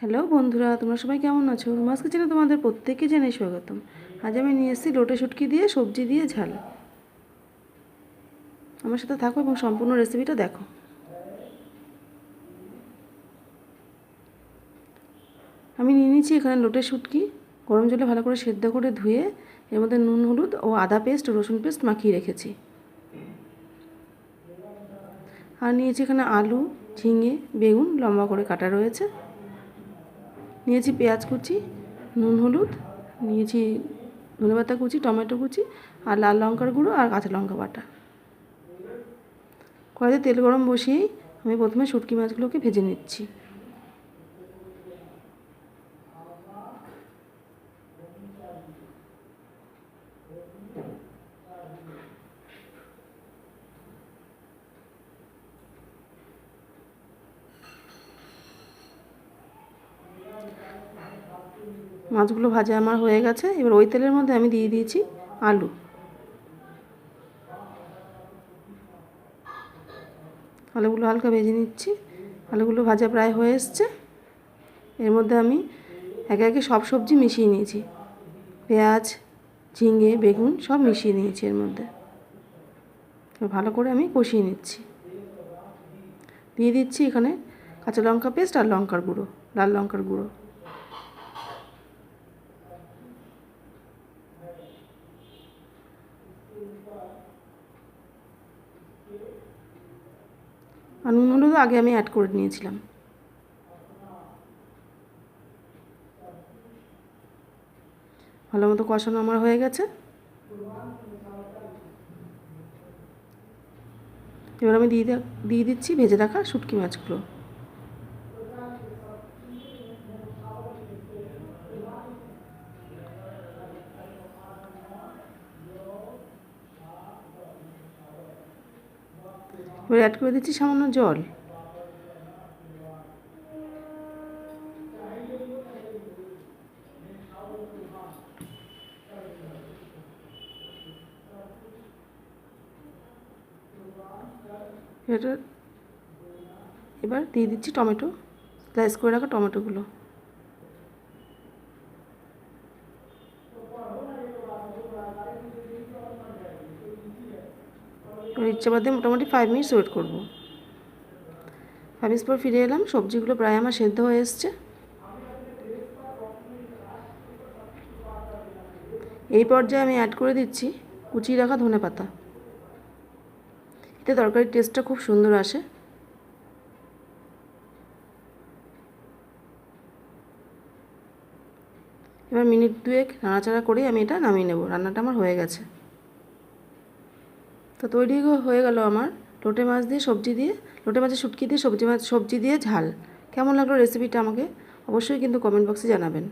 Hello বন্ধুরা, তোমরা সবাই কেমন আছো? মাছ কিচেনে তোমাদের প্রত্যেককে জানাই স্বাগতম। আজ আমি নিয়ে এসেছি লোটে শুটকি দিয়ে সবজি দিয়ে ঝাল। আমার সাথে থাকো এবং সম্পূর্ণ রেসিপিটা দেখো। আমি নিয়ে নিয়েছি এখানে লোটে শুটকি, গরম জলে ভালো করে সেদ্ধ করে ধুয়ে এর মধ্যে নুন, হলুদ ও আদা পেস্ট, রসুন পেস্ট মাখিয়ে রেখেছি। আর নিয়েছি এখানে আলু, ঝিঙে, বেগুন লম্বা করে কাটা রয়েছে। নিয়েছি পেঁয়াজ কুচি, নুন, হলুদ, নিয়েছি ধনেপাতা কুচি, টমেটো কুচি আর লাল লঙ্কার গুঁড়ো আর কাঁচা লঙ্কা বাটা। কড়াইতে তেল গরম বসিয়েই আমি প্রথমে শুটকি মাছগুলোকে ভেজে নিচ্ছি। মাছগুলো ভাজা আমার হয়ে গেছে। এবার ওই তেলের মধ্যে আমি দিয়ে দিয়েছি আলু। আলুগুলো হালকা ভেজে নিচ্ছি। আলুগুলো ভাজা প্রায় হয়ে এসছে। এর মধ্যে আমি একে একে সব সবজি মিশিয়ে নিয়েছি। পেঁয়াজ, ঝিঙে, বেগুন সব মিশিয়ে নিয়েছি এর মধ্যে। ভালো করে আমি কষিয়ে নিচ্ছি। দিয়ে দিচ্ছি এখানে কাঁচালঙ্কা পেস্ট আর লঙ্কার গুঁড়ো, লাল লঙ্কার গুঁড়ো। আর নুন হলুদ আগে আমি অ্যাড করে নিয়েছিলাম। ভালো মতো কষানো আমার হয়ে গেছে। এবার আমি দিয়ে দিচ্ছি ভেজে রাখা শুটকি মাছগুলো। এবার অ্যাড করে দিচ্ছি সামান্য জল। এবার দিয়ে দিচ্ছি টমেটো, স্লাইস করে রাখা টমেটোগুলো। ইচ্ছা বাদে মোটামুটি 5 মিনিটস ওয়েট করবো। 5 মিনিটস পর ফিরে এলাম। সবজিগুলো প্রায় আমার সেদ্ধ হয়ে এসছে। এই পর্যায়ে আমি অ্যাড করে দিচ্ছি কুচিয়ে রাখা ধনেপাতা। এতে তরকারির টেস্টটা খুব সুন্দর আসে। এবার মিনিট 2 নাড়াচাড়া করে আমি এটা নামিয়ে নেব। রান্নাটা আমার হয়ে গেছে। তো তৈরি হয়ে গেল আমার লোটে মাছ দিয়ে সবজি দিয়ে, লোটে মাছের শুটকি দিয়ে সবজি দিয়ে ঝাল। কেমন লাগলো রেসিপিটা আমাকে অবশ্যই কিন্তু কমেন্ট বক্সে জানাবেন।